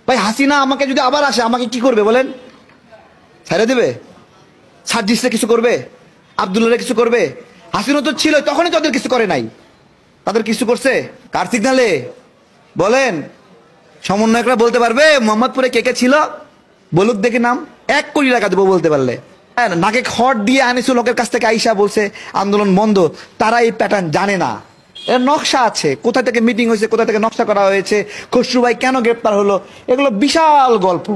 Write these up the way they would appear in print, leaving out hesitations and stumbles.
ভাই হাসিনা আমাকে যদি আবার আসে আমাকে কি করবে বলেন? ছেড়ে দেবে? সার্জিসে কিছু করবে? আব্দুল্লাহ কিছু করবে? হাসিনা তো ছিল তখনই তাদের কিছু করে নাই, তাদের কিছু করছে কার সিগনালে? বলেন, সমন্বয়করা বলতে পারবে মোহাম্মদপুরে কে কে ছিল? বলুক দেখি নাম। 1 কোটি টাকা দেবো বলতে পারলে। হ্যাঁ, নাকে খড় দিয়ে আনিসুল হকের কাছ থেকে আইসা বলছে আন্দোলন বন্ধ। তারা এই প্যাটার্ন জানে না, এর নকশা আছে, কোথা থেকে মিটিং হয়েছে, কোথা থেকে নকশা করা হয়েছে, খসরু ভাই কেন গ্রেপ্তার হলো, এগুলো বিশাল গল্প।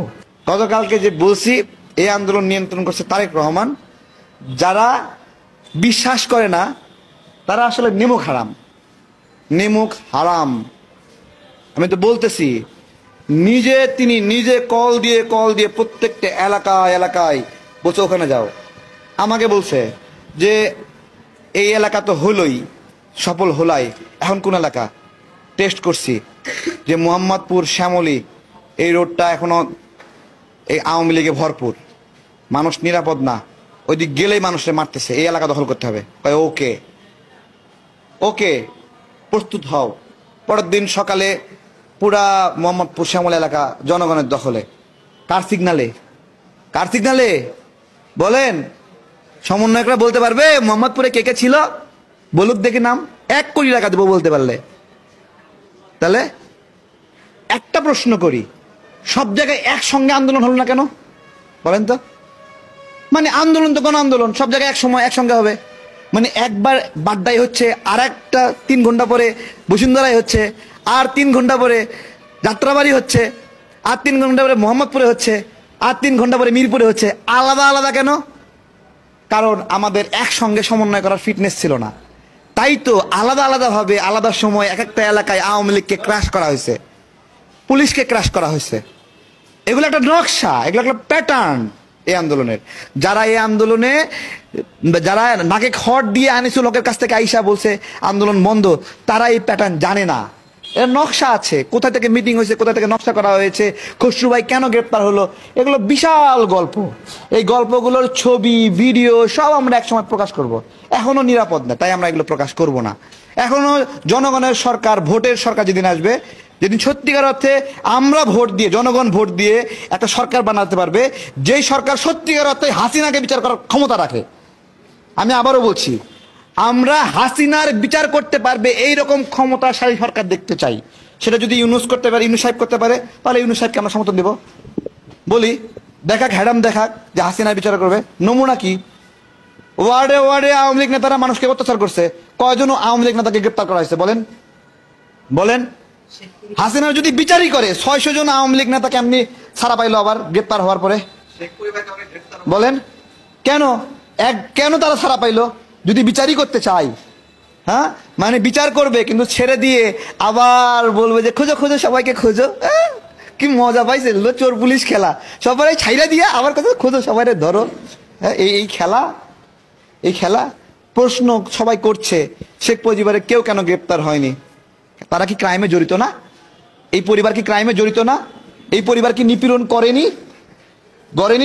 গতকালকে যে বলছি এই আন্দোলন নিয়ন্ত্রণ করছে তারেক রহমান, যারা বিশ্বাস করে না তারা আসলে নেমুখ হারাম, নেমুখ হারাম। আমি তো বলতেছি, তিনি নিজে কল দিয়ে প্রত্যেকটা এলাকায় বলছে ওখানে যাও। আমাকে বলছে যে এই এলাকা তো হলোই, সফল হলাই, এখন কোন এলাকা টেস্ট করছি যে মোহাম্মদপুর শ্যামলী এই রোডটা এখনো এই আওয়ামী লীগে ভরপুর, মানুষ নিরাপদ না, ওইদিক গেলেই মানুষকে মারতেছে, এই এলাকা দখল করতে হবে। ওকে ওকে, প্রস্তুত হও। পরের দিন সকালে পুরা মোহাম্মদপুর শ্যামল এলাকা জনগণের দখলে। কার সিগনালে? বলেন, সমন্বয়করা বলতে পারবে মোহাম্মদপুরে কে কে ছিল? বলুক দেখি নাম। 1 কোটি টাকা দেবো বলতে পারলে। তাহলে একটা প্রশ্ন করি, সব জায়গায় একসঙ্গে আন্দোলন হলো না কেন বলেন তো? মানে আন্দোলন তো কোন আন্দোলন সব জায়গায় একসঙ্গে হবে? মানে একবার বাড্ডাই হচ্ছে, আর একটা 3 ঘন্টা পরে বসুন্ধরায় হচ্ছে, আর 3 ঘন্টা পরে যাত্রাবাড়ি হচ্ছে, আর 3 ঘন্টা পরে মোহাম্মদপুরে হচ্ছে, আর 3 ঘন্টা পরে মিরপুরে হচ্ছে। আলাদা আলাদা কেন? কারণ আমাদের একসঙ্গে সমন্বয় করার ফিটনেস ছিল না। তাই তো আলাদা আলাদা ভাবে আলাদা সময় এক একটা এলাকায় আওয়ামী লীগকে ক্রাশ করা হয়েছে, পুলিশকে ক্রাশ করা হয়েছে। এগুলো একটা নকশা, এগুলো একটা প্যাটার্ন এই আন্দোলনের। যারা নাকে খড় দিয়ে আনিসুল হকের কাছ থেকে আইসা বলছে আন্দোলন বন্ধ, তারা এই প্যাটার্ন জানে না, এর নকশা আছে, কোথা থেকে মিটিং হয়েছে, কোথা থেকে নকশা করা হয়েছে, খসরু ভাই কেন গ্রেপ্তার হলো, এগুলো বিশাল গল্প। এই গল্পগুলোর ছবি ভিডিও সব আমরা একসময় প্রকাশ করব। এখনো নিরাপদ না, তাই আমরা এগুলো প্রকাশ করব না। এখনো জনগণের সরকার, ভোটের সরকার যেদিন আসবে, যেদিন সত্যিকার অর্থে আমরা ভোট দিয়ে, জনগণ ভোট দিয়ে একটা সরকার বানাতে পারবে, যেই সরকার সত্যিকার অর্থে হাসিনাকে বিচার করার ক্ষমতা রাখে। আমি আবারও বলছি, আমরা হাসিনার বিচার করতে পারবে এইরকম ক্ষমতাশালী সরকার দেখতে চাই। সেটা যদি ইউনূস করতে পারে, ইউনূস সাহেব করতে পারে, তাহলে ইউনূস সাহেবকে আমরা সমর্থন দেব। বলি দেখাক, হ্যাডাম দেখাক যে হাসিনার বিচার করবে। নমুনা কি? ওয়ার্ডে আওয়ামী লীগ নেতারা মানুষকে অত্যাচার করছে, কয়জন আওয়ামী লীগ নেতাকে গ্রেপ্তার করা হয়েছে বলেন? হাসিনার যদি বিচারই করে 600 জন আওয়ামী লীগ নেতা কেমনি ছাড়া পাইলো আবার গ্রেপ্তার হওয়ার পরে? বলেন কেন তারা ছাড়া পাইলো? যদি বিচারই করতে চাই, হ্যাঁ, মানে বিচার করবে কিন্তু ছেড়ে দিয়ে আবার বলবে যে খোঁজো সবাইকে খোঁজো। কি মজা পাইছে চোর পুলিশ খেলা, সবাই ছাইরা দিয়ে আবার কথা খোঁজো, সবাই ধরো। হ্যাঁ, এই খেলা প্রশ্ন সবাই করছে, শেখ মুজিবের কেউ কেন গ্রেপ্তার হয়নি? তারা কি ক্রাইমে জড়িত না? এই পরিবার কি ক্রাইমে জড়িত না? এই পরিবার কি নিপীড়ন করেনি?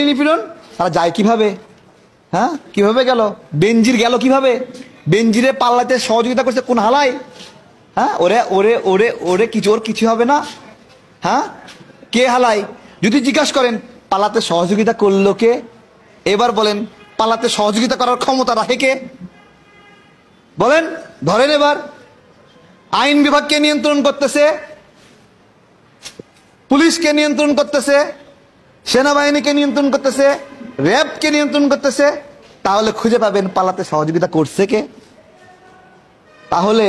নিপীড়ন? তারা যায় কিভাবে? হ্যাঁ, কিভাবে গেল? বেনজির গেল কিভাবে? বেনজিরে পাল্লাতে সহযোগিতা করছে কোন হালাই? হ্যাঁ, ওরে কিছু হবে না? হ্যাঁ, কে হালাই? যদি জিজ্ঞাসা করেন পালাতে সহযোগিতা করলো কে, এবার বলেন পালাতে সহযোগিতা করার ক্ষমতা রাখে কে? বলেন, ধরেন এবার আইন বিভাগকে নিয়ন্ত্রণ করতেছে, পুলিশকে নিয়ন্ত্রণ করতেছে, সেনাবাহিনীকে নিয়ন্ত্রণ করতেছে, র্যাবকে নিয়ন্ত্রণ করতেছে, তাহলে খুঁজে পাবেন পালাতে সহযোগিতা করছে কে? তাহলে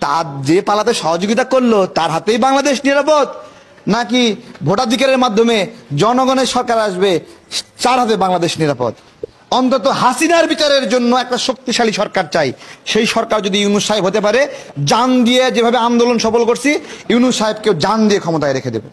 তার যে পালাতে সহযোগিতা করলো তার হাতেই বাংলাদেশ নিরাপদ, নাকি ভোটাধিকারের মাধ্যমে জনগণের সরকার আসবে তার হাতে বাংলাদেশ নিরাপদ? অন্তত হাসিনার বিচারের জন্য একটা শক্তিশালী সরকার চাই। সেই সরকার যদি ইউনূস সাহেব হতে পারে, জান দিয়ে যেভাবে আন্দোলন সফল করছি, ইউনূস সাহেবকেও জান দিয়ে ক্ষমতায় রেখে দেবে।